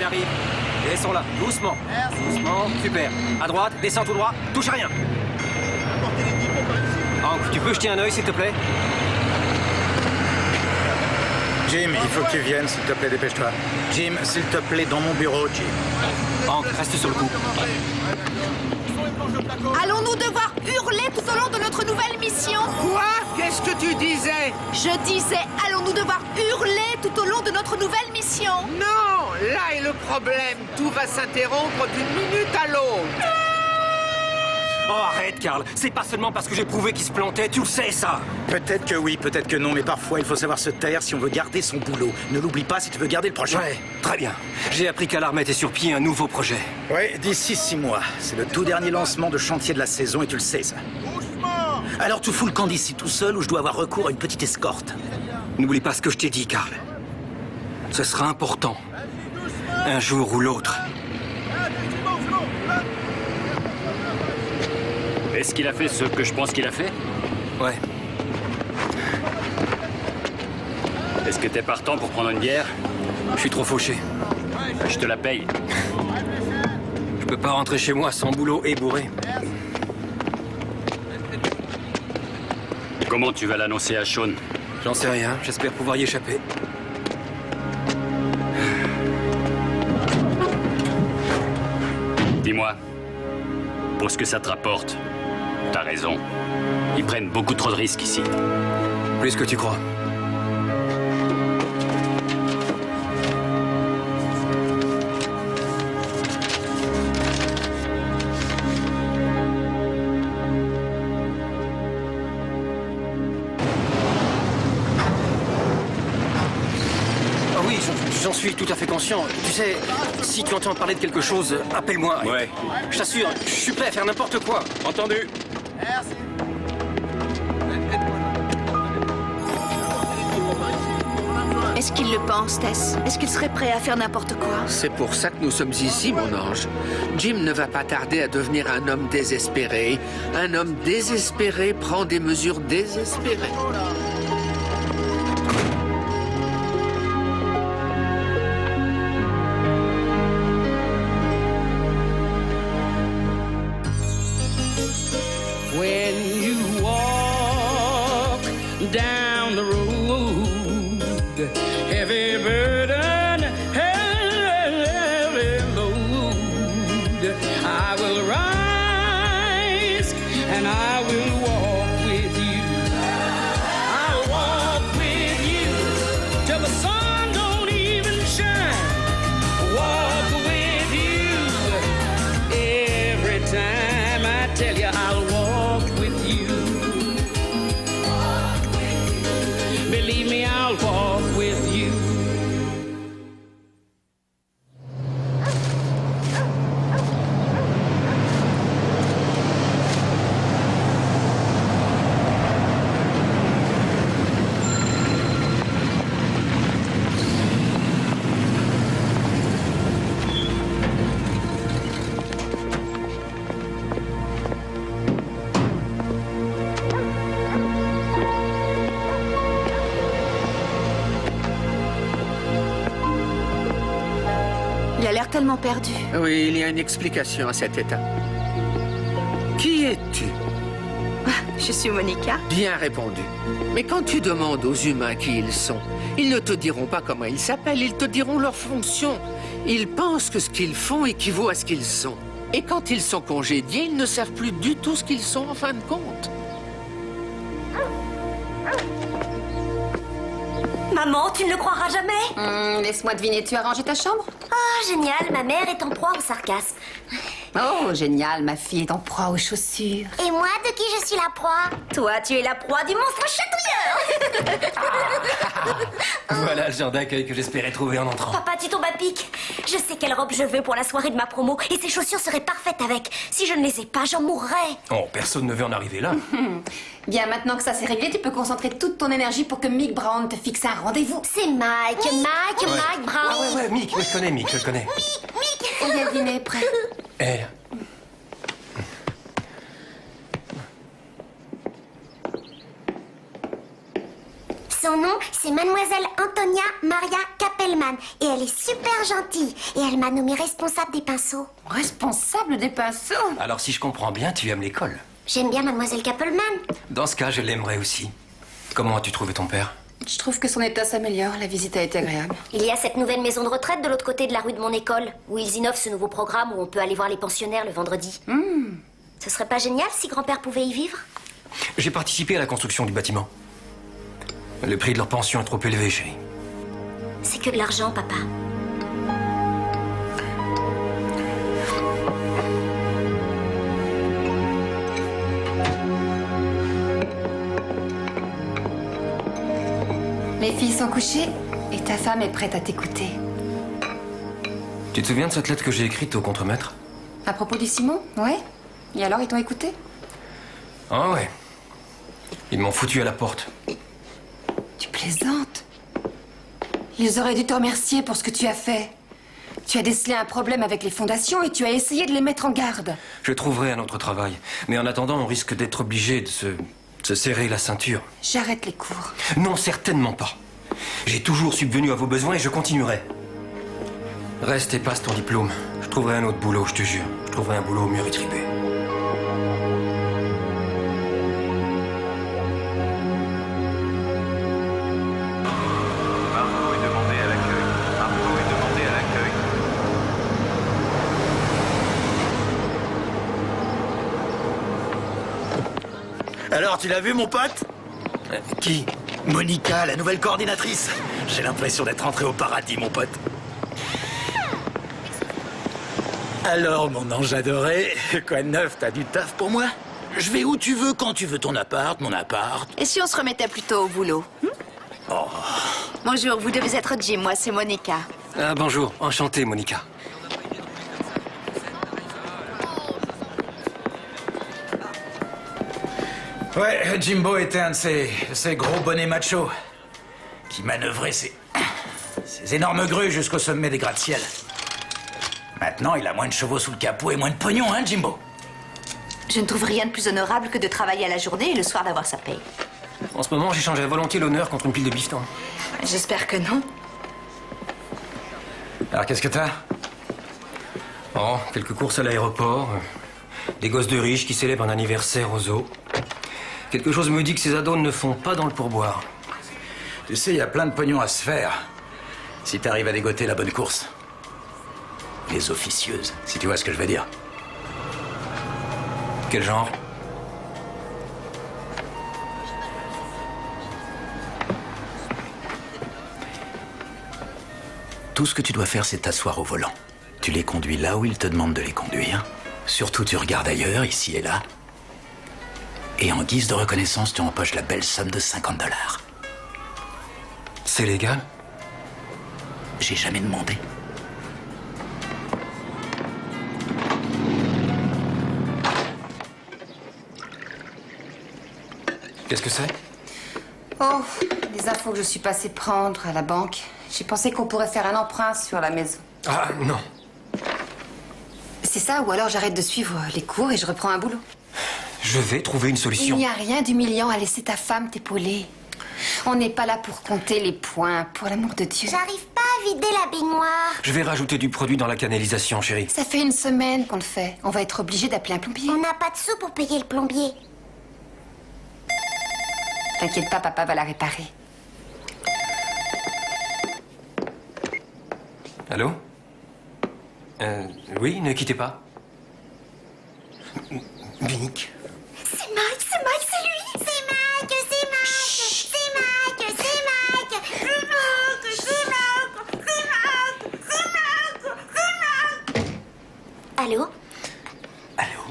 arrive. Laissons-la, doucement. Doucement, super. À droite, descends tout droit, touche à rien. Hank, tu peux jeter un œil, s'il te plaît? Jim, il faut que tu viennes, s'il te plaît, dépêche-toi. Jim, s'il te plaît, dans mon bureau, Jim. Hank, reste sur le coup. Allons-nous devoir hurler tout au long de notre nouvelle mission? Quoi? Qu'est-ce que tu disais? Je disais, allons-nous devoir hurler tout au long de notre nouvelle mission? Non, là est le problème. Tout va s'interrompre d'une minute à l'autre. Oh, arrête, Carl. C'est pas seulement parce que j'ai prouvé qu'il se plantait, tu le sais, ça. Peut-être que oui, peut-être que non, mais parfois, il faut savoir se taire si on veut garder son boulot. Ne l'oublie pas si tu veux garder le projet. Ouais, très bien. J'ai appris qu'Alar mettait sur pied un nouveau projet. Ouais, d'ici 6 mois. C'est le tout dernier lancement de chantier de la saison et tu le sais, ça. Alors tu fous le camp d'ici tout seul ou je dois avoir recours à une petite escorte? N'oublie pas ce que je t'ai dit, Carl. Ce sera important. Un jour ou l'autre. Est-ce qu'il a fait ce que je pense qu'il a fait? Ouais. Est-ce que t'es partant pour prendre une bière? Je suis trop fauché. Je te la paye. Je peux pas rentrer chez moi sans boulot et bourré. Comment tu vas l'annoncer à Sean? J'en sais rien. J'espère pouvoir y échapper. Dis-moi, pour ce que ça te rapporte, t'as raison. Ils prennent beaucoup trop de risques ici. Plus que tu crois. Ah oui, j'en suis tout à fait conscient. Tu sais, si tu entends parler de quelque chose, appelle-moi. Ouais. Je t'assure, je suis prêt à faire n'importe quoi. Entendu. Est-ce qu'il le pense, Tess? Est-ce qu'il serait prêt à faire n'importe quoi? C'est pour ça que nous sommes ici, mon ange. Jim ne va pas tarder à devenir un homme désespéré. Un homme désespéré prend des mesures désespérées. When you walk down the road, heavy burden, heavy load, I will rise and I will walk with you. I'll walk with you till the sun don't even shine. Walk with you every time I tell you I'll walk with you. Believe me, I'll walk with you. Il a l'air tellement perdu. Oui, il y a une explication à cet état. Qui es-tu? Je suis Monica. Bien répondu. Mais quand tu demandes aux humains qui ils sont, ils ne te diront pas comment ils s'appellent, ils te diront leur fonction. Ils pensent que ce qu'ils font équivaut à ce qu'ils sont. Et quand ils sont congédiés, ils ne savent plus du tout ce qu'ils sont en fin de compte. Maman, tu ne le croiras jamais. Laisse-moi deviner, tu as rangé ta chambre? Oh, génial, ma mère est en proie au sarcasme. Oh, génial, ma fille est en proie aux chaussures. Et moi, de qui je suis la proie? Toi, tu es la proie du monstre chatouilleur. Voilà le genre d'accueil que j'espérais trouver en entrant. Papa, tu tombes à pic. Je sais quelle robe je veux pour la soirée de ma promo et ces chaussures seraient parfaites avec. Si je ne les ai pas, j'en mourrais. Oh, personne ne veut en arriver là. Bien, maintenant que ça s'est réglé, tu peux concentrer toute ton énergie pour que Mick Brown te fixe un rendez-vous. C'est Mike, Mike Brown. Ah ouais, Mick, je connais Mick, je le connais. Ça y est, le dîner est prêt. Eh, Son nom, c'est Mademoiselle Antonia Maria Kappelmann. Et elle est super gentille. Et elle m'a nommée responsable des pinceaux. Responsable des pinceaux? Alors si je comprends bien, tu aimes l'école. J'aime bien Mademoiselle Kappelmann. Dans ce cas, je l'aimerais aussi. Comment as-tu trouvé ton père? Je trouve que son état s'améliore. La visite a été agréable. Il y a cette nouvelle maison de retraite de l'autre côté de la rue de mon école, où ils innovent ce nouveau programme où on peut aller voir les pensionnaires le vendredi. Ce serait pas génial si grand-père pouvait y vivre? J'ai participé à la construction du bâtiment. Le prix de leur pension est trop élevé, chérie. C'est que de l'argent, papa. Les filles sont couchées et ta femme est prête à t'écouter. Tu te souviens de cette lettre que j'ai écrite au contremaître? À propos du Simon? Ouais. Et alors, ils t'ont écouté? Ah ouais. Ils m'ont foutu à la porte. Tu plaisantes? Ils auraient dû te remercier pour ce que tu as fait. Tu as décelé un problème avec les fondations et tu as essayé de les mettre en garde. Je trouverai un autre travail. Mais en attendant, on risque d'être obligé de se serrer la ceinture. J'arrête les cours. Non, certainement pas. J'ai toujours subvenu à vos besoins et je continuerai. Reste et passe ton diplôme. Je trouverai un autre boulot, je te jure. Je trouverai un boulot mieux rétribué. Alors, tu l'as vu, mon pote? Qui? Monica, la nouvelle coordinatrice. J'ai l'impression d'être entré au paradis, mon pote. Alors, mon ange adoré, quoi de neuf, t'as du taf pour moi? Je vais où tu veux, quand tu veux, ton appart, mon appart. Et si on se remettait plutôt au boulot? Bonjour, vous devez être Jim, moi c'est Monica. Ah, bonjour. Enchanté, Monica. Ouais, Jimbo était un de ces gros bonnets machos qui manœuvrait ces énormes grues jusqu'au sommet des gratte-ciel. Maintenant, il a moins de chevaux sous le capot et moins de pognon, hein, Jimbo? Je ne trouve rien de plus honorable que de travailler à la journée et le soir d'avoir sa paye. En ce moment, j'échangerais volontiers l'honneur contre une pile de bifton. J'espère que non. Alors, qu'est-ce que t'as? Oh, quelques courses à l'aéroport, des gosses de riches qui célèbrent un anniversaire au zoo. Quelque chose me dit que ces ados ne font pas dans le pourboire. Tu sais, il y a plein de pognon à se faire si t'arrives à dégoter la bonne course. Les officieuses, si tu vois ce que je veux dire. Quel genre? Tout ce que tu dois faire, c'est t'asseoir au volant. Tu les conduis là où ils te demandent de les conduire. Surtout, tu regardes ailleurs, ici et là. Et en guise de reconnaissance, tu empoches la belle somme de $50. C'est légal? J'ai jamais demandé. Qu'est-ce que c'est? Oh, les infos que je suis passée prendre à la banque. J'ai pensé qu'on pourrait faire un emprunt sur la maison. Ah, non. C'est ça, ou alors j'arrête de suivre les cours et je reprends un boulot. Je vais trouver une Il solution. n'y a rien d'humiliant à laisser ta femme t'épauler. On n'est pas là pour compter les points, pour l'amour de Dieu. J'arrive pas à vider la baignoire. Je vais rajouter du produit dans la canalisation, chérie. Ça fait une semaine qu'on le fait. On va être obligé d'appeler un plombier. On n'a pas de sous pour payer le plombier. T'inquiète pas, papa va la réparer. Allô? Oui, ne quittez pas. Vinique. C'est Mike, c'est lui. C'est Mike, c'est Mike. C'est Mike, c'est Mike. C'est Mike, c'est Mike. C'est Mike, c'est Mike. Allô? Allô?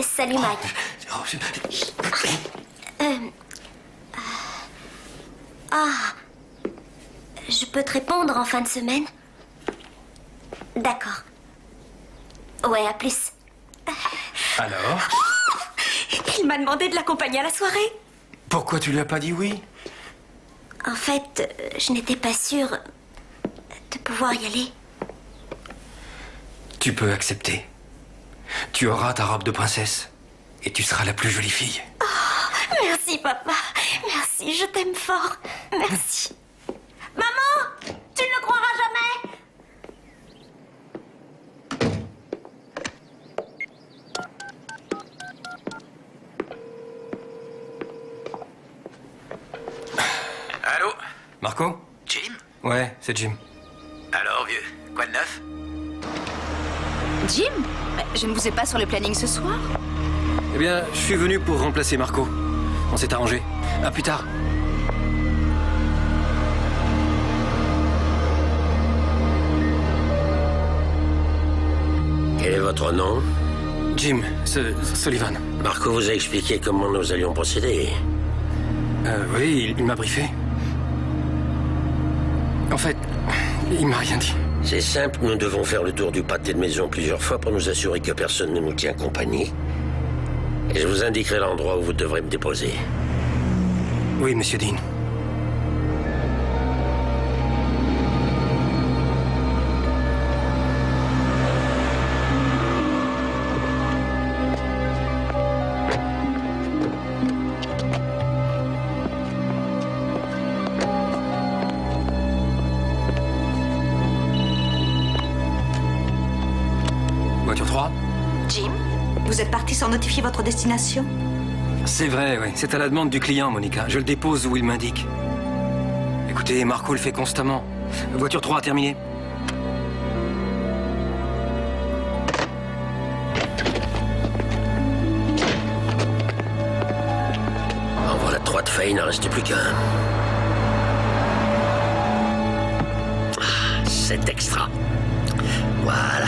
Salut, Mike. Je peux te répondre en fin de semaine? D'accord. Ouais, à plus. Alors? Il m'a demandé de l'accompagner à la soirée. Pourquoi tu lui as pas dit oui? En fait, je n'étais pas sûre de pouvoir y aller. Tu peux accepter. Tu auras ta robe de princesse. Et tu seras la plus jolie fille. Merci, papa. Merci, je t'aime fort. Merci. Maman, tu ne le croiras jamais. Allô? Marco? Jim? Ouais, c'est Jim. Alors, vieux, quoi de neuf? Jim, je ne vous ai pas sur le planning ce soir. Eh bien, je suis venu pour remplacer Marco. On s'est arrangé. À plus tard. Quel est votre nom? Jim, Sullivan. Marco vous a expliqué comment nous allions procéder. Oui, il m'a briefé. En fait, il m'a rien dit. C'est simple, nous devons faire le tour du pâté de maison plusieurs fois pour nous assurer que personne ne nous tient compagnie. Et je vous indiquerai l'endroit où vous devrez me déposer. Oui, monsieur Dean. Voiture 3? Jim, vous êtes parti sans notifier votre destination? C'est vrai, oui. C'est à la demande du client, Monica. Je le dépose où il m'indique. Écoutez, Marco le fait constamment. Voiture 3 terminée. En voilà 3 de fait, il n'en reste plus qu'un. Ah, c'est extra. Voilà.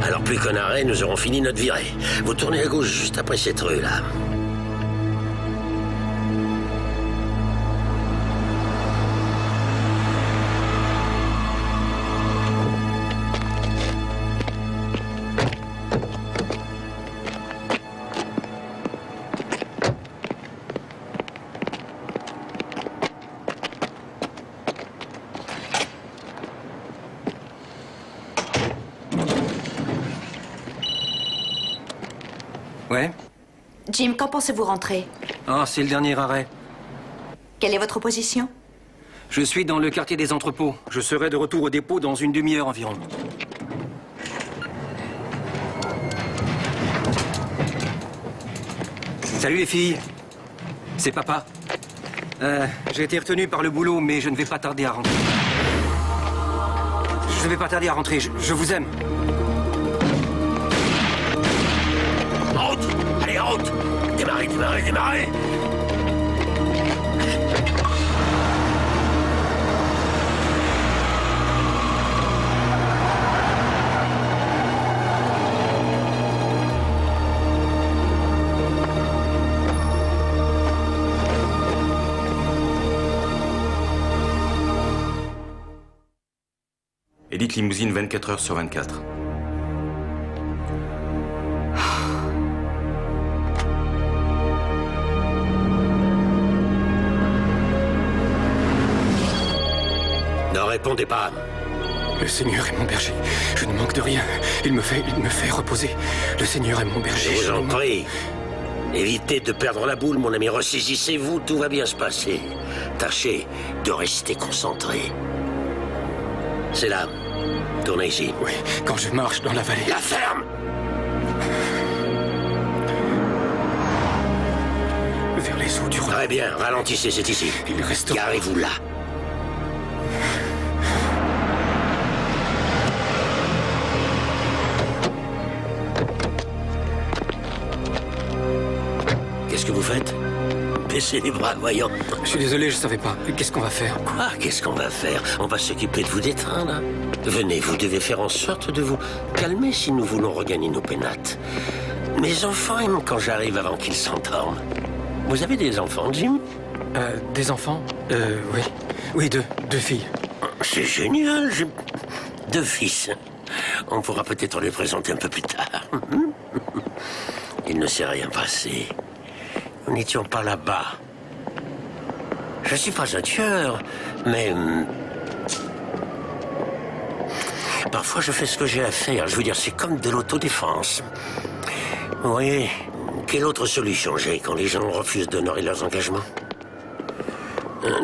Alors plus qu'un arrêt, nous aurons fini notre virée. Vous tournez à gauche juste après cette rue-là. Ouais? Jim, quand pensez-vous rentrer? Ah, c'est le dernier arrêt. Quelle est votre position? Je suis dans le quartier des entrepôts. Je serai de retour au dépôt dans une demi-heure environ. Salut les filles. C'est papa. J'ai été retenu par le boulot, mais je ne vais pas tarder à rentrer. Je ne vais pas tarder à rentrer. Je vous aime. En route! Allez, en route! Démarrez, démarrez, démarrez! Élite limousine 24 heures sur 24. Ne répondez pas. Le Seigneur est mon berger. Je ne manque de rien. Il me fait reposer. Le Seigneur est mon berger. Je vous en prie. Évitez de perdre la boule, mon ami. Ressaisissez-vous, tout va bien se passer. Tâchez de rester concentré. C'est là. Tournez ici. Oui, quand je marche dans la vallée. La ferme! Vers les eaux du Rhône. Très bien, ralentissez, c'est ici. Il reste... Garez-vous là. Qu'est-ce que vous faites? Baissez les bras, voyons. Je suis désolé, je savais pas. Qu'est-ce qu'on va faire? Quoi? Qu'est-ce qu'on va faire? On va s'occuper de vous détendre. Venez, vous devez faire en sorte de vous calmer si nous voulons regagner nos pénates. Mes enfants aiment quand j'arrive avant qu'ils s'endorment. Vous avez des enfants, Jim? Des enfants? Oui. Oui, deux filles. C'est génial. J'ai 2 fils. On pourra peut-être les présenter un peu plus tard. Il ne s'est rien passé. Nous n'étions pas là-bas. Je ne suis pas un tueur, mais... parfois, je fais ce que j'ai à faire. Je veux dire, c'est comme de l'autodéfense. Vous voyez, Quelle autre solution j'ai quand les gens refusent d'honorer leurs engagements?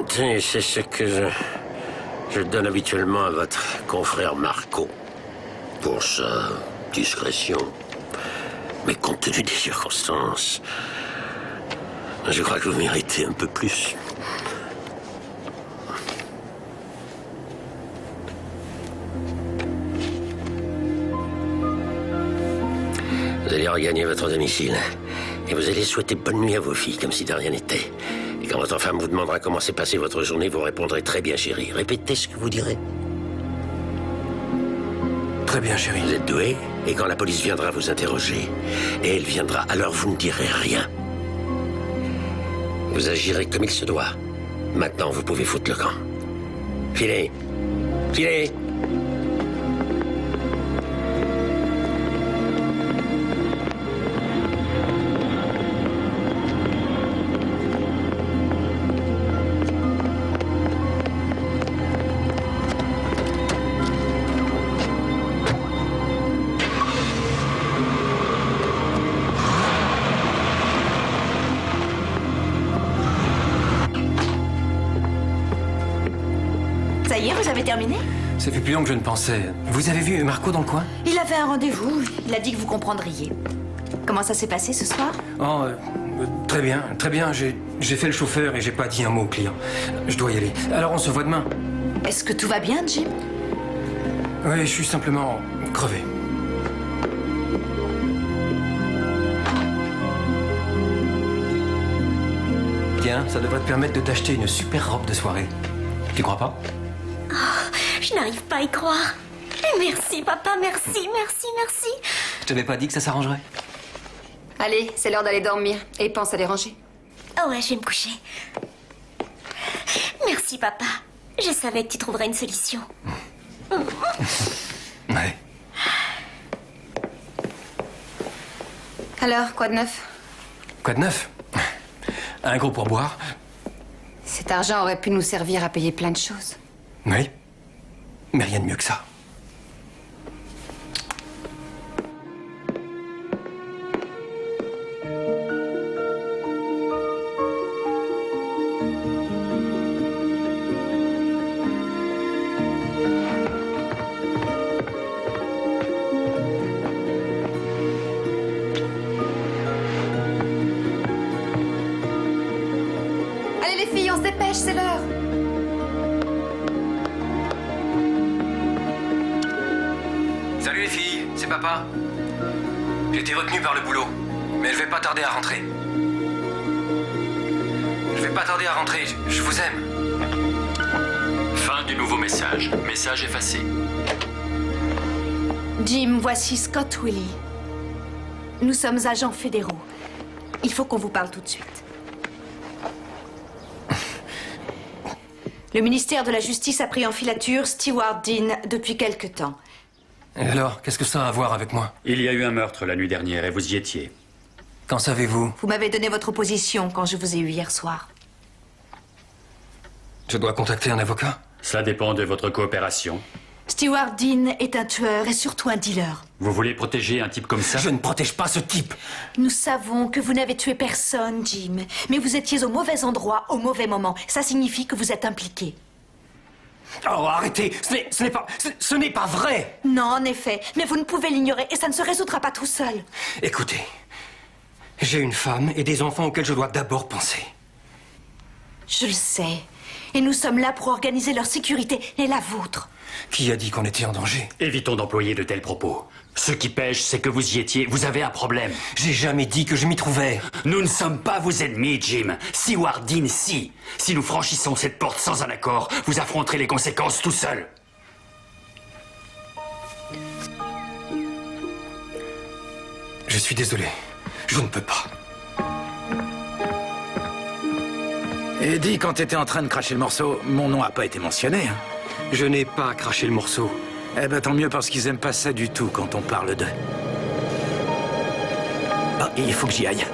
C'est ce que je donne habituellement à votre confrère Marco. Pour sa discrétion. Mais compte tenu des circonstances, je crois que vous méritez un peu plus. Vous allez regagner votre domicile. Et vous allez souhaiter bonne nuit à vos filles, comme si de rien n'était. Et quand votre femme vous demandera comment s'est passée votre journée, vous répondrez très bien, chérie. Répétez ce que vous direz. Très bien, chérie. Vous êtes doué, et quand la police viendra vous interroger, et elle viendra, alors vous ne direz rien. Vous agirez comme il se doit. Maintenant, vous pouvez foutre le camp. Filez. Filez. Ça y est, vous avez terminé? Ça fait plus long que je ne pensais. Vous avez vu Marco dans le coin? Il avait un rendez-vous. Il a dit que vous comprendriez. Comment ça s'est passé ce soir? Oh, très bien, très bien. J'ai fait le chauffeur et j'ai pas dit un mot au client. Je dois y aller. Alors on se voit demain. Est-ce que tout va bien, Jim? Oui, je suis simplement crevé. Tiens, ça devrait te permettre de t'acheter une super robe de soirée. Tu crois pas? Je n'arrive pas à y croire. Merci, papa, merci, merci, merci. Je t'avais pas dit que ça s'arrangerait? Allez, c'est l'heure d'aller dormir. Et pense à les ranger. Oh ouais, je vais me coucher. Merci, papa. Je savais que tu trouverais une solution. Ouais. Alors, quoi de neuf? Quoi de neuf? Un gros pourboire. Cet argent aurait pu nous servir à payer plein de choses. Oui. Mais rien de mieux que ça. Allez les filles, on se dépêche, c'est l'heure. Salut les filles, c'est papa. J'ai été retenu par le boulot, mais je vais pas tarder à rentrer. Je vais pas tarder à rentrer, je vous aime. Fin du nouveau message. Message effacé. Jim, voici Scott Willy. Nous sommes agents fédéraux. Il faut qu'on vous parle tout de suite. Le ministère de la Justice a pris en filature Stewart Dean depuis quelque temps. Et alors, qu'est-ce que ça a à voir avec moi? Il y a eu un meurtre la nuit dernière et vous y étiez. Qu'en savez-vous? Vous m'avez donné votre opposition quand je vous ai eu hier soir. Je dois contacter un avocat? Cela dépend de votre coopération. Stewart Dean est un tueur et surtout un dealer. Vous voulez protéger un type comme ça? Je ne protège pas ce type. Nous savons que vous n'avez tué personne, Jim. Mais vous étiez au mauvais endroit, au mauvais moment. Ça signifie que vous êtes impliqué. Oh, arrêtez! Ce n'est pas vrai! Non, en effet. Mais vous ne pouvez l'ignorer et ça ne se résoudra pas tout seul. Écoutez, j'ai une femme et des enfants auxquels je dois d'abord penser. Je le sais. Et nous sommes là pour organiser leur sécurité et la vôtre. Qui a dit qu'on était en danger? Évitons d'employer de tels propos. Ce qui pêche, c'est que vous y étiez. Vous avez un problème. J'ai jamais dit que je m'y trouvais. Nous ne sommes pas vos ennemis, Jim. Stewart Dean, si. Si nous franchissons cette porte sans un accord, vous affronterez les conséquences tout seul. Je suis désolé. Je ne peux pas. Eddie, quand t'étais en train de cracher le morceau, mon nom a pas été mentionné. Hein. Je n'ai pas craché le morceau. Eh ben tant mieux parce qu'ils aiment pas ça du tout quand on parle d'eux. Ah, il faut que j'y aille.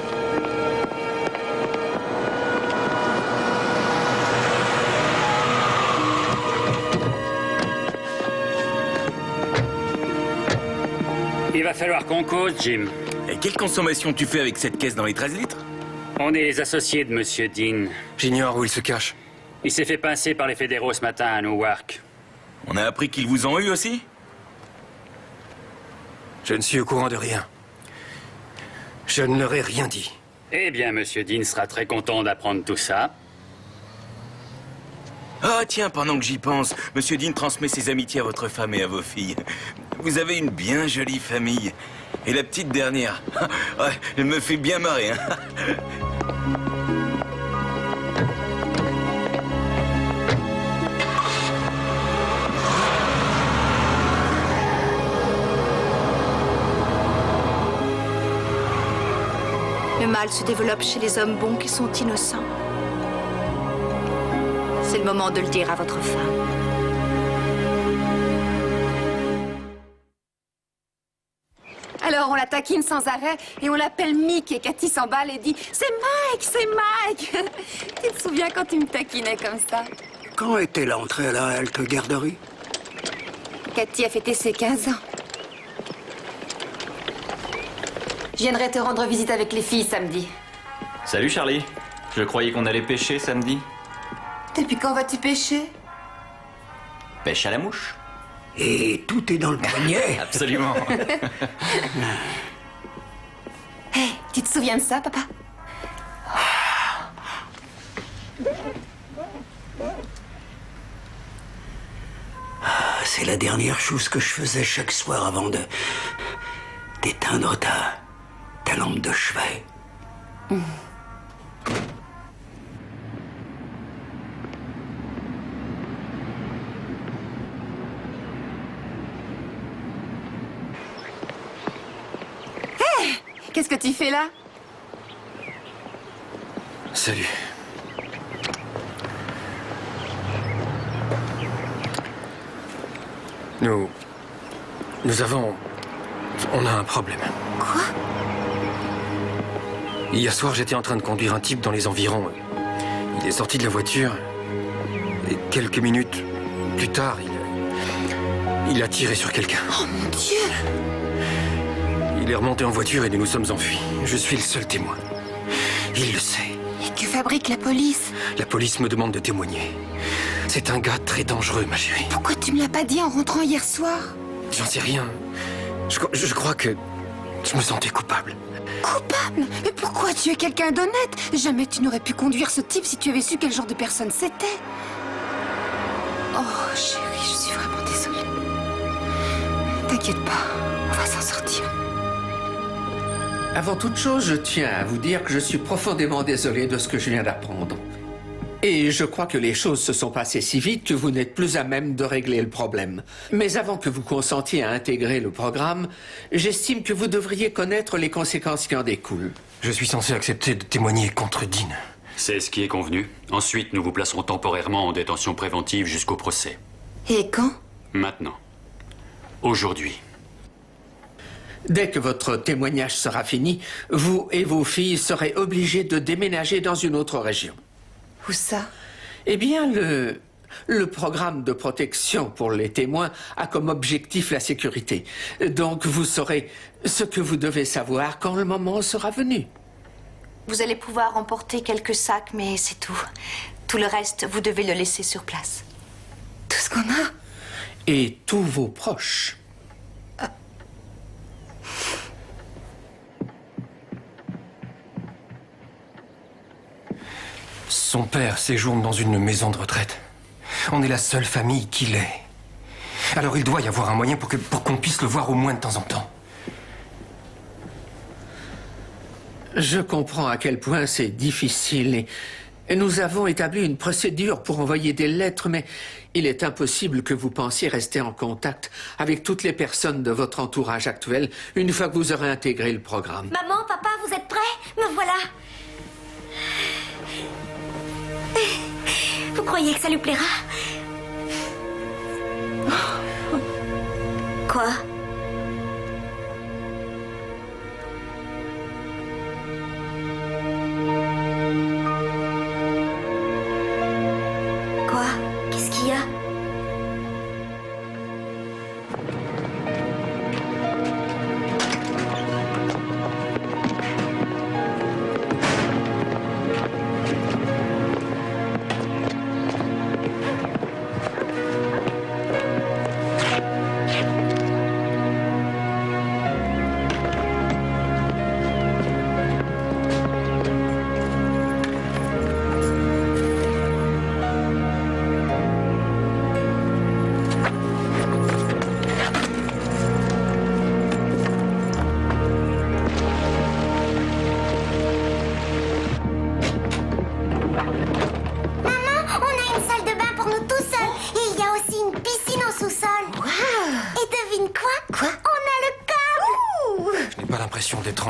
Il va falloir qu'on cause, Jim. Et quelle consommation tu fais avec cette caisse dans les 13 litres? On est les associés de Monsieur Dean. J'ignore où il se cache. Il s'est fait pincer par les fédéraux ce matin à Newark. On a appris qu'ils vous ont eu aussi? Je ne suis au courant de rien. Je ne leur ai rien dit. Eh bien, Monsieur Dean sera très content d'apprendre tout ça. Ah tiens, pendant que j'y pense, Monsieur Dean transmet ses amitiés à votre femme et à vos filles. Vous avez une bien jolie famille. Et la petite dernière, ouais, elle me fait bien marrer, hein. Le mal se développe chez les hommes bons qui sont innocents. C'est le moment de le dire à votre femme. Alors on la taquine sans arrêt et on l'appelle Mick et Cathy s'emballe et dit « C'est Mike, c'est Mike !» Tu te souviens quand tu me taquinais comme ça? Quand était l'entrée à la halte garderie? Cathy a fêté ses 15 ans. Je viendrai te rendre visite avec les filles samedi. Salut Charlie. Je croyais qu'on allait pêcher samedi. Depuis quand vas-tu pêcher? Pêche à la mouche. Et tout est dans le poignet. Absolument. Hé, tu te souviens de ça, papa? C'est la dernière chose que je faisais chaque soir avant d'éteindre ta lampe de chevet. Hé, qu'est-ce que tu fais là? Salut. On a un problème. Quoi? Hier soir, j'étais en train de conduire un type dans les environs. Il est sorti de la voiture et quelques minutes plus tard, il a tiré sur quelqu'un. Oh mon Dieu! Il est remonté en voiture et nous nous sommes enfuis. Je suis le seul témoin. Il le sait. Et que fabrique la police? La police me demande de témoigner. C'est un gars très dangereux, ma chérie. Pourquoi tu me l'as pas dit en rentrant hier soir? J'en sais rien. Je crois que je me sentais coupable. Coupable? Mais pourquoi? Tu es quelqu'un d'honnête. Jamais tu n'aurais pu conduire ce type si tu avais su quel genre de personne c'était. Oh, chérie, je suis vraiment désolée. T'inquiète pas, on va s'en sortir. Avant toute chose, je tiens à vous dire que je suis profondément désolé de ce que je viens d'apprendre. Et je crois que les choses se sont passées si vite que vous n'êtes plus à même de régler le problème. Mais avant que vous consentiez à intégrer le programme, j'estime que vous devriez connaître les conséquences qui en découlent. Je suis censé accepter de témoigner contre Dean. C'est ce qui est convenu. Ensuite, nous vous placerons temporairement en détention préventive jusqu'au procès. Et quand? Maintenant. Aujourd'hui. Dès que votre témoignage sera fini, vous et vos filles serez obligés de déménager dans une autre région. Où ça? Eh bien, le programme de protection pour les témoins a comme objectif la sécurité. Donc, vous saurez ce que vous devez savoir quand le moment sera venu. Vous allez pouvoir emporter quelques sacs, mais c'est tout. Tout le reste, vous devez le laisser sur place. Tout ce qu'on a? Et tous vos proches. Son père séjourne dans une maison de retraite. On est la seule famille qu'il ait. Alors il doit y avoir un moyen pour qu'on puisse le voir au moins de temps en temps. Je comprends à quel point c'est difficile et nous avons établi une procédure pour envoyer des lettres, mais il est impossible que vous pensiez rester en contact avec toutes les personnes de votre entourage actuel une fois que vous aurez intégré le programme. Maman, papa, vous êtes prêts? Me voilà. Vous croyez que ça lui plaira? Quoi? Quoi? Qu'est-ce qu'il y a?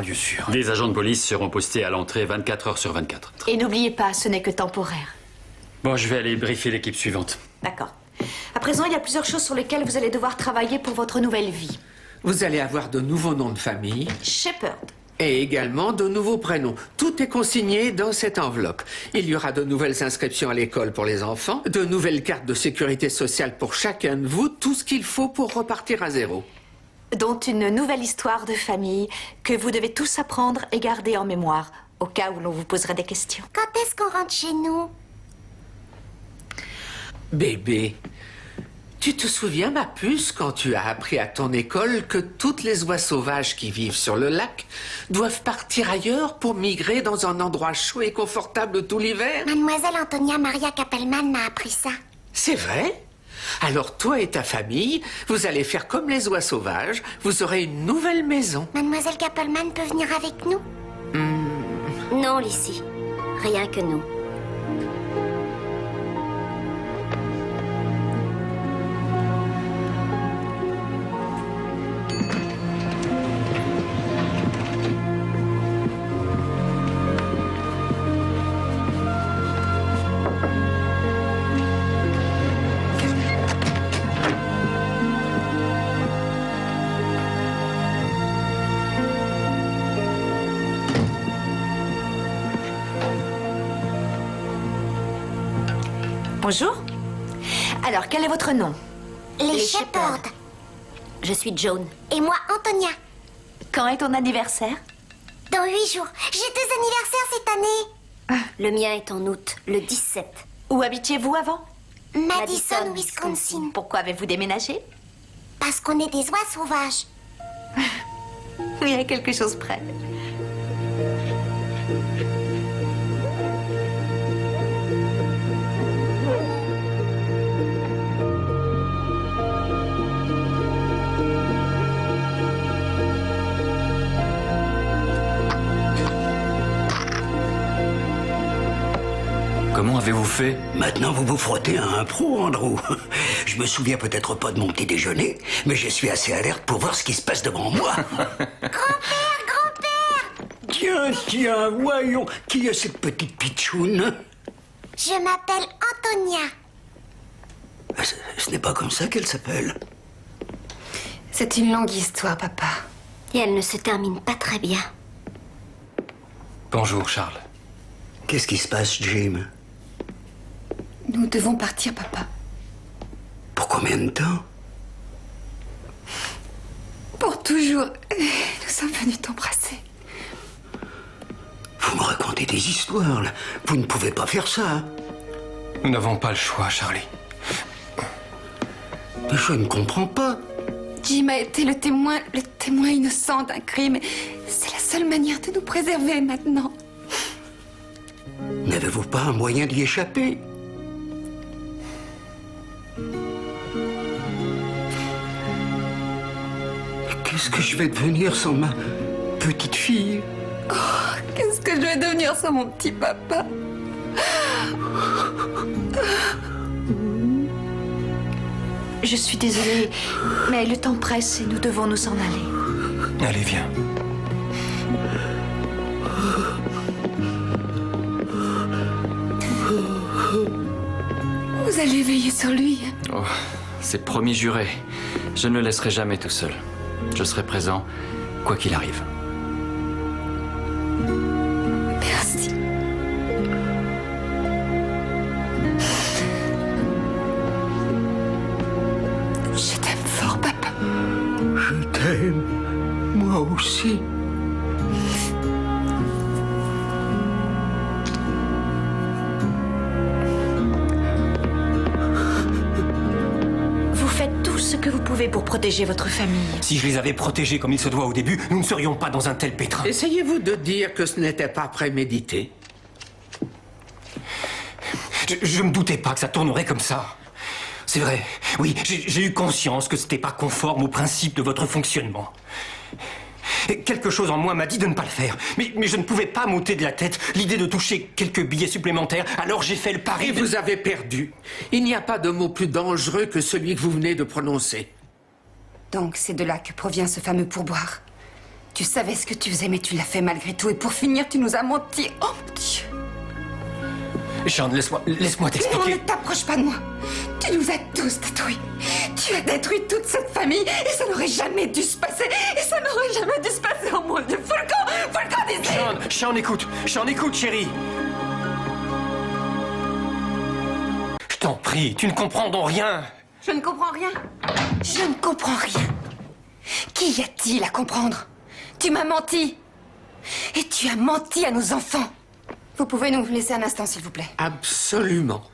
lieu sûr. Des agents de police seront postés à l'entrée 24 heures sur 24. Et n'oubliez pas, ce n'est que temporaire. Bon, je vais aller briefer l'équipe suivante. D'accord. À présent, il y a plusieurs choses sur lesquelles vous allez devoir travailler pour votre nouvelle vie. Vous allez avoir de nouveaux noms de famille. Shepherd. Et également de nouveaux prénoms. Tout est consigné dans cette enveloppe. Il y aura de nouvelles inscriptions à l'école pour les enfants, de nouvelles cartes de sécurité sociale pour chacun de vous, tout ce qu'il faut pour repartir à zéro. Dont une nouvelle histoire de famille que vous devez tous apprendre et garder en mémoire, au cas où l'on vous poserait des questions. Quand est-ce qu'on rentre chez nous? Bébé, tu te souviens, ma puce, quand tu as appris à ton école que toutes les oies sauvages qui vivent sur le lac doivent partir ailleurs pour migrer dans un endroit chaud et confortable tout l'hiver? Mademoiselle Antonia Maria Kappelmann m'a appris ça. C'est vrai? Alors toi et ta famille, vous allez faire comme les oies sauvages, vous aurez une nouvelle maison. Mademoiselle Kappelmann peut venir avec nous? Non, Lissy. Rien que nous. Bonjour. Alors, quel est votre nom? Les Shepherd. Je suis Joan. Et moi, Antonia. Quand est ton anniversaire? Dans 8 jours. J'ai 2 anniversaires cette année. Le mien est en août, le 17. Où habitiez-vous avant? Madison, Wisconsin. Pourquoi avez-vous déménagé? Parce qu'on est des oies sauvages. Il y a quelque chose près. Comment avez-vous fait? Maintenant, vous vous frottez à un pro, Andrew. Je me souviens peut-être pas de mon petit déjeuner, mais je suis assez alerte pour voir ce qui se passe devant moi. Grand-père, grand-père! Tiens, voyons, qui est cette petite pitchoune? Je m'appelle Antonia. Ce n'est pas comme ça qu'elle s'appelle. C'est une longue histoire, papa. Et elle ne se termine pas très bien. Bonjour, Charles. Qu'est-ce qui se passe, Jim? Nous devons partir, papa. Pour combien de temps? Pour toujours. Nous sommes venus t'embrasser. Vous me racontez des histoires, là. Vous ne pouvez pas faire ça. Nous n'avons pas le choix, Charlie. Mais je ne comprends pas. Jim a été le témoin innocent d'un crime. C'est la seule manière de nous préserver maintenant. N'avez-vous pas un moyen d'y échapper? Qu'est-ce que je vais devenir sans ma petite fille? Oh, qu'est-ce que je vais devenir sans mon petit papa? Je suis désolée, mais le temps presse et nous devons nous en aller. Allez, viens. Vous allez veiller sur lui. Oh, c'est promis juré. Je ne le laisserai jamais tout seul. Je serai présent, quoi qu'il arrive. Merci. Je t'aime fort, papa. Je t'aime, moi aussi. Vous faites tout ce que vous pouvez pour protéger votre famille. Si je les avais protégés comme il se doit au début, nous ne serions pas dans un tel pétrin. Essayez-vous de dire que ce n'était pas prémédité? Je me doutais pas que ça tournerait comme ça. C'est vrai, oui, j'ai eu conscience que c'était pas conforme aux principes de votre fonctionnement. Et quelque chose en moi m'a dit de ne pas le faire. Mais je ne pouvais pas m'ôter de la tête l'idée de toucher quelques billets supplémentaires, alors j'ai fait le pari. Et vous avez perdu. Il n'y a pas de mot plus dangereux que celui que vous venez de prononcer. Donc c'est de là que provient ce fameux pourboire. Tu savais ce que tu faisais, mais tu l'as fait malgré tout. Et pour finir, tu nous as menti. Oh mon Dieu! Jeanne, laisse-moi t'expliquer. Non, ne t'approche pas de moi. Tu nous as tous détruits. Tu as détruit toute cette famille et ça n'aurait jamais dû se passer. Et ça n'aurait jamais dû se passer. Oh mon Dieu, Volcan d'ici! Jeanne, écoute, chérie. Je t'en prie, tu ne comprends donc rien. Je ne comprends rien. Je ne comprends rien. Qu'y a-t-il à comprendre? Tu m'as menti. Et tu as menti à nos enfants. Vous pouvez nous laisser un instant, s'il vous plaît? Absolument.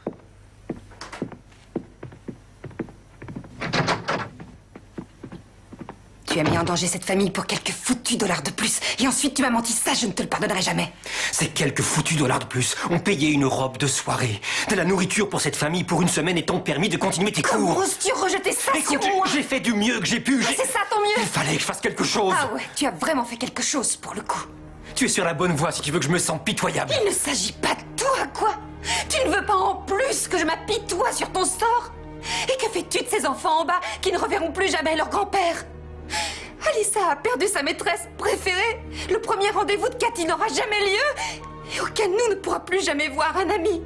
Tu as mis en danger cette famille pour quelques foutus dollars de plus. Et ensuite, tu m'as menti. Ça, je ne te le pardonnerai jamais. Ces quelques foutus dollars de plus ont payé une robe de soirée, de la nourriture pour cette famille pour une semaine et t'ont permis de continuer tes cours. Comment oses-tu rejeter ça Écoute, sur moi? j'ai fait du mieux que j'ai pu. Ah, c'est ça ton mieux? Il fallait que je fasse quelque chose. Ah ouais, tu as vraiment fait quelque chose pour le coup. Tu es sur la bonne voie si tu veux que je me sente pitoyable. Il ne s'agit pas de toi, quoi. Tu ne veux pas en plus que je m'apitoie sur ton sort? Et que fais-tu de ces enfants en bas qui ne reverront plus jamais leur grand-père? Alissa a perdu sa maîtresse préférée. Le premier rendez-vous de Cathy n'aura jamais lieu. Et aucun de nous ne pourra plus jamais voir un ami.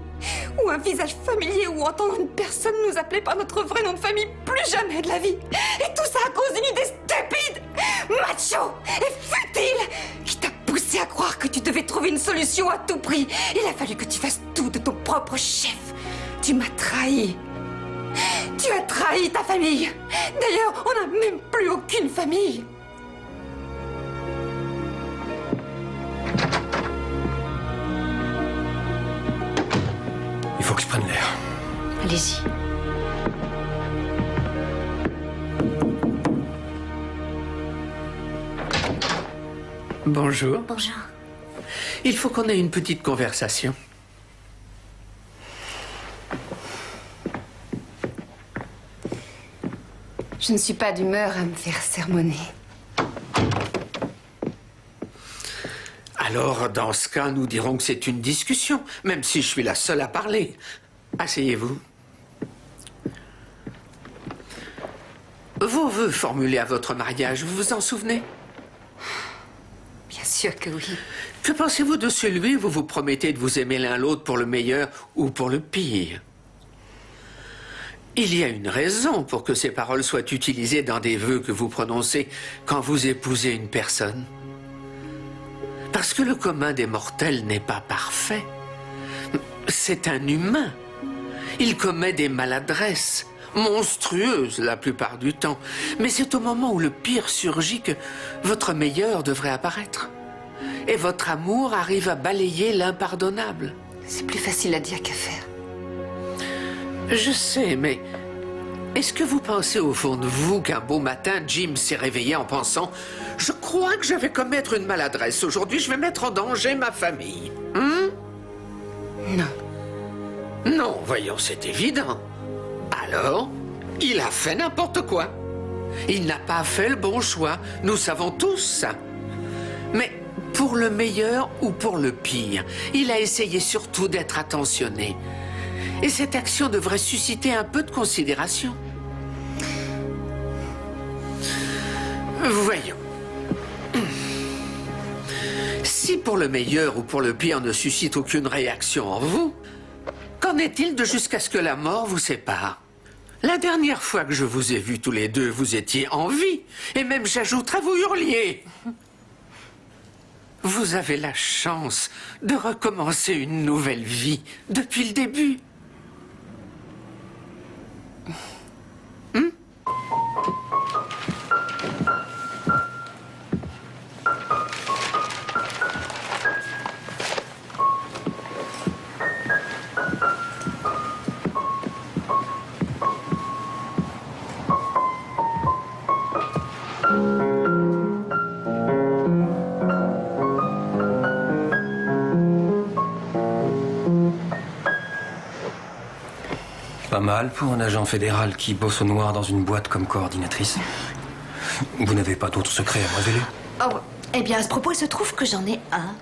Ou un visage familier ou entendre une personne nous appeler par notre vrai nom de famille plus jamais de la vie. Et tout ça à cause d'une idée stupide, macho et futile qui t'a poussé à croire que tu devais trouver une solution à tout prix. Il a fallu que tu fasses tout de ton propre chef. Tu m'as trahi. Tu as trahi ta famille. D'ailleurs, on n'a même plus aucune famille. Il faut que je prenne l'air. Allez-y. Bonjour. Bonjour. Il faut qu'on ait une petite conversation. Je ne suis pas d'humeur à me faire sermonner. Alors, dans ce cas, nous dirons que c'est une discussion, même si je suis la seule à parler. Asseyez-vous. Vos vœux formulés à votre mariage, vous vous en souvenez? Bien sûr que oui. Que pensez-vous de celui où vous vous promettez de vous aimer l'un l'autre pour le meilleur ou pour le pire? Il y a une raison pour que ces paroles soient utilisées dans des vœux que vous prononcez quand vous épousez une personne. Parce que le commun des mortels n'est pas parfait. C'est un humain. Il commet des maladresses, monstrueuses la plupart du temps. Mais c'est au moment où le pire surgit que votre meilleur devrait apparaître. Et votre amour arrive à balayer l'impardonnable. C'est plus facile à dire qu'à faire. Je sais, mais est-ce que vous pensez au fond de vous qu'un beau matin, Jim s'est réveillé en pensant « Je crois que je vais commettre une maladresse. Aujourd'hui, je vais mettre en danger ma famille. » Non. Non, voyons, c'est évident. Alors, il a fait n'importe quoi. Il n'a pas fait le bon choix. Nous savons tous ça. Mais pour le meilleur ou pour le pire, il a essayé surtout d'être attentionné. Et cette action devrait susciter un peu de considération. Voyons. Si pour le meilleur ou pour le pire ne suscite aucune réaction en vous, qu'en est-il de jusqu'à ce que la mort vous sépare? La dernière fois que je vous ai vus tous les deux, vous étiez en vie. Et même, j'ajouterais, vous hurliez. Vous avez la chance de recommencer une nouvelle vie depuis le début. Pas mal pour un agent fédéral qui bosse au noir dans une boîte comme coordinatrice. Vous n'avez pas d'autres secrets à me révéler? Oh, eh bien, à ce propos, il se trouve que j'en ai un.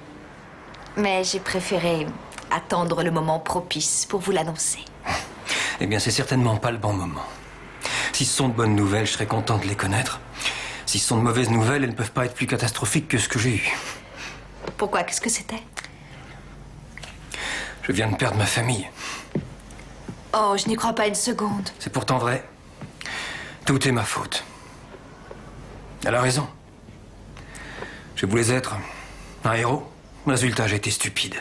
Mais j'ai préféré attendre le moment propice pour vous l'annoncer. Eh bien, c'est certainement pas le bon moment. Si ce sont de bonnes nouvelles, je serais content de les connaître. Si ce sont de mauvaises nouvelles, elles ne peuvent pas être plus catastrophiques que ce que j'ai eu. Pourquoi? Qu'est-ce que c'était? Je viens de perdre ma famille. Oh, je n'y crois pas une seconde. C'est pourtant vrai. Tout est ma faute. Elle a raison. Je voulais être un héros. Résultat, j'ai été stupide.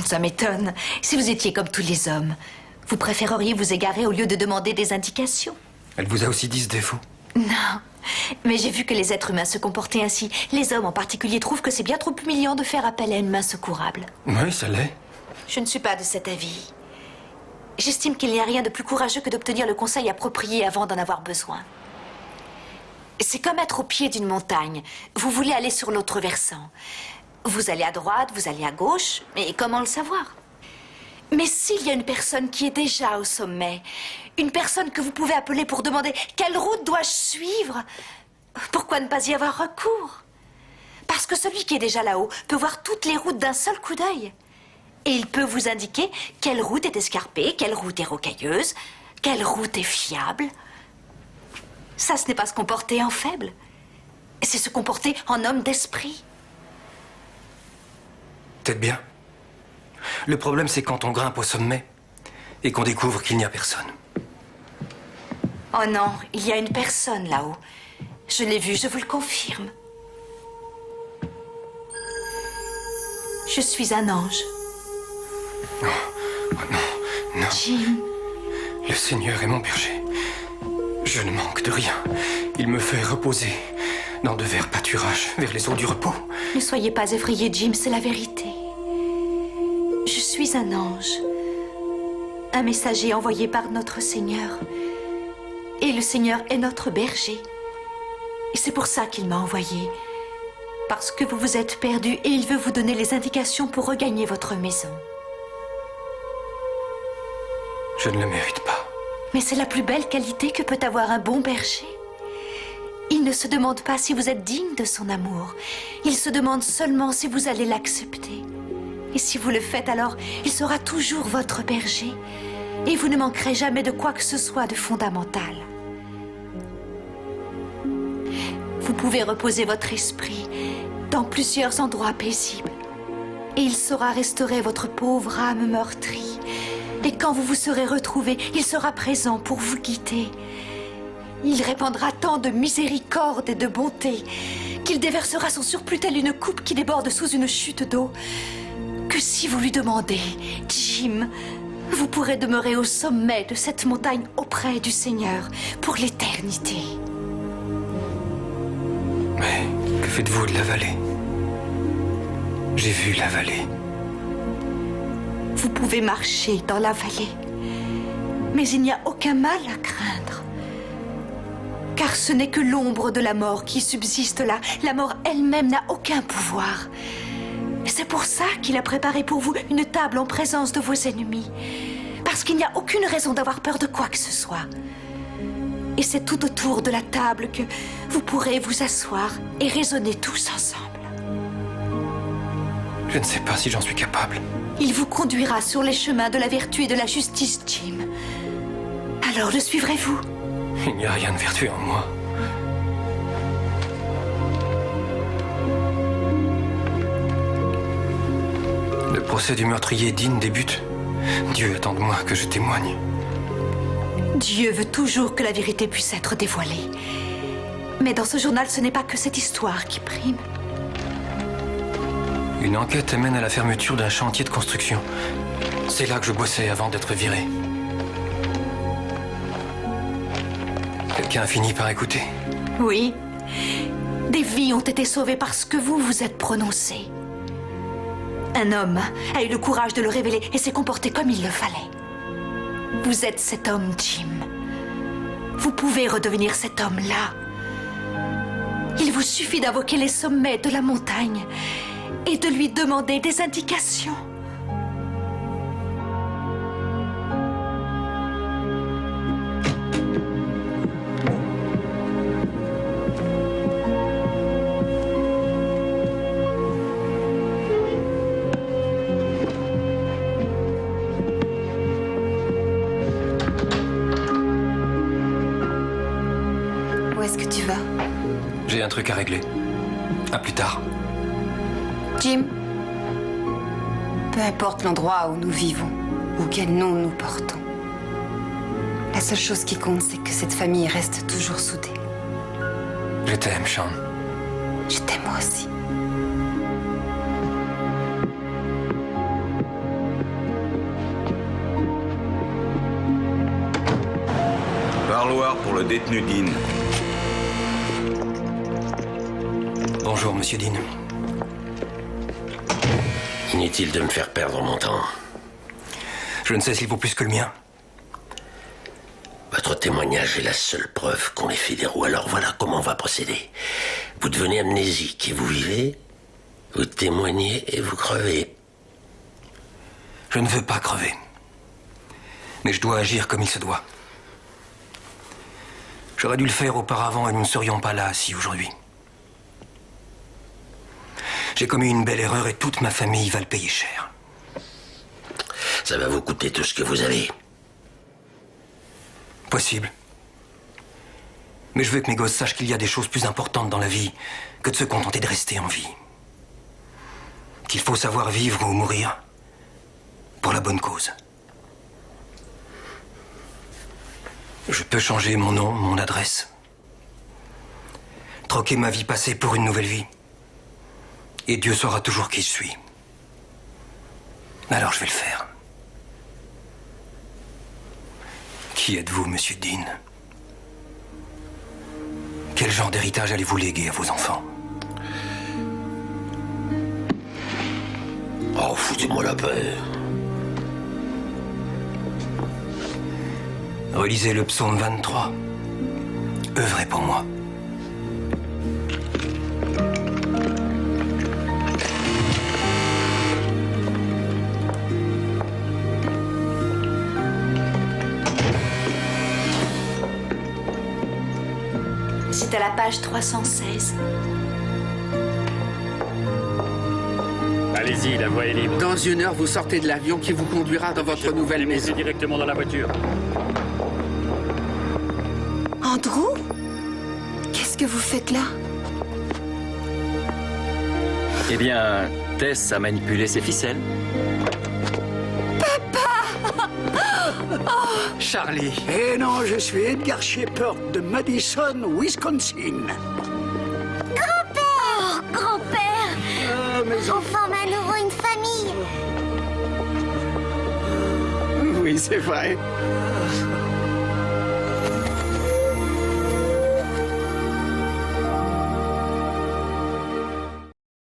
Ça m'étonne. Si vous étiez comme tous les hommes, vous préféreriez vous égarer au lieu de demander des indications. Elle vous a aussi dit ce défaut? Non. Mais j'ai vu que les êtres humains se comportaient ainsi. Les hommes en particulier trouvent que c'est bien trop humiliant de faire appel à une main secourable. Oui, ça l'est. Je ne suis pas de cet avis. J'estime qu'il n'y a rien de plus courageux que d'obtenir le conseil approprié avant d'en avoir besoin. C'est comme être au pied d'une montagne. Vous voulez aller sur l'autre versant. Vous allez à droite, vous allez à gauche, mais comment le savoir? Mais s'il y a une personne qui est déjà au sommet, une personne que vous pouvez appeler pour demander quelle route dois-je suivre, pourquoi ne pas y avoir recours? Parce que celui qui est déjà là-haut peut voir toutes les routes d'un seul coup d'œil. Et il peut vous indiquer quelle route est escarpée, quelle route est rocailleuse, quelle route est fiable. Ça, ce n'est pas se comporter en faible. C'est se comporter en homme d'esprit. Peut-être bien. Le problème, c'est quand on grimpe au sommet et qu'on découvre qu'il n'y a personne. Oh non, il y a une personne là-haut. Je l'ai vue, je vous le confirme. Je suis un ange. Non, oh non, non. Jim. Le Seigneur est mon berger. Je ne manque de rien. Il me fait reposer dans de verts pâturages vers les eaux du repos. Ne soyez pas effrayé, Jim, c'est la vérité. Je suis un ange. Un messager envoyé par notre Seigneur. Et le Seigneur est notre berger. Et c'est pour ça qu'il m'a envoyé. Parce que vous vous êtes perdu et il veut vous donner les indications pour regagner votre maison. Je ne le mérite pas. Mais c'est la plus belle qualité que peut avoir un bon berger. Il ne se demande pas si vous êtes digne de son amour. Il se demande seulement si vous allez l'accepter. Et si vous le faites, alors il sera toujours votre berger. Et vous ne manquerez jamais de quoi que ce soit de fondamental. Vous pouvez reposer votre esprit dans plusieurs endroits paisibles. Et il saura restaurer votre pauvre âme meurtrie. Et quand vous vous serez retrouvés, il sera présent pour vous guider. Il répandra tant de miséricorde et de bonté qu'il déversera son surplus tel une coupe qui déborde sous une chute d'eau. Que si vous lui demandez, Jim, vous pourrez demeurer au sommet de cette montagne auprès du Seigneur pour l'éternité. Mais que faites-vous de la vallée? J'ai vu la vallée. Vous pouvez marcher dans la vallée, mais il n'y a aucun mal à craindre. Car ce n'est que l'ombre de la mort qui subsiste là. La mort elle-même n'a aucun pouvoir. C'est pour ça qu'il a préparé pour vous une table en présence de vos ennemis. Parce qu'il n'y a aucune raison d'avoir peur de quoi que ce soit. Et c'est tout autour de la table que vous pourrez vous asseoir et raisonner tous ensemble. Je ne sais pas si j'en suis capable. Il vous conduira sur les chemins de la vertu et de la justice, Jim. Alors le suivrez-vous? Il n'y a rien de vertueux en moi. Le procès du meurtrier Dean débute. Dieu attend de moi que je témoigne. Dieu veut toujours que la vérité puisse être dévoilée. Mais dans ce journal, ce n'est pas que cette histoire qui prime. Une enquête mène à la fermeture d'un chantier de construction. C'est là que je bossais avant d'être viré. Quelqu'un a fini par écouter. Oui. Des vies ont été sauvées parce que vous vous êtes prononcé. Un homme a eu le courage de le révéler et s'est comporté comme il le fallait. Vous êtes cet homme, Jim. Vous pouvez redevenir cet homme-là. Il vous suffit d'invoquer les sommets de la montagne et de lui demander des indications. Où est-ce que tu vas? J'ai un truc à régler. À plus tard. Jim, peu importe l'endroit où nous vivons, ou quel nom nous portons, la seule chose qui compte, c'est que cette famille reste toujours soudée. Je t'aime, Sean. Je t'aime moi aussi. Parloir pour le détenu Dean. Bonjour, monsieur Dean. Inutile de me faire perdre mon temps. Je ne sais s'il vaut plus que le mien. Votre témoignage est la seule preuve qu'ont les fédéraux. Alors voilà comment on va procéder. Vous devenez amnésique et vous vivez. Vous témoignez et vous crevez. Je ne veux pas crever. Mais je dois agir comme il se doit. J'aurais dû le faire auparavant et nous ne serions pas là, assis aujourd'hui. J'ai commis une belle erreur et toute ma famille va le payer cher. Ça va vous coûter tout ce que vous avez. Possible. Mais je veux que mes gosses sachent qu'il y a des choses plus importantes dans la vie que de se contenter de rester en vie. Qu'il faut savoir vivre ou mourir pour la bonne cause. Je peux changer mon nom, mon adresse. Troquer ma vie passée pour une nouvelle vie. Et Dieu saura toujours qui je suis. Alors je vais le faire. Qui êtes-vous, monsieur Dean? Quel genre d'héritage allez-vous léguer à vos enfants? Oh, foutez-moi la paix. Relisez le psaume 23. Œuvrez pour moi. C'est à la page 316. Allez-y, la voie est libre. Dans 1 heure, vous sortez de l'avion qui vous conduira dans votre nouvelle maison. Directement dans la voiture. Andrew? Qu'est-ce que vous faites là? Eh bien, Tess a manipulé ses ficelles. Charlie. Eh non, je suis Edgar Shepard de Madison, Wisconsin. Grand-père! Oh, grand-père! On forme à nouveau une famille. Oui, c'est vrai.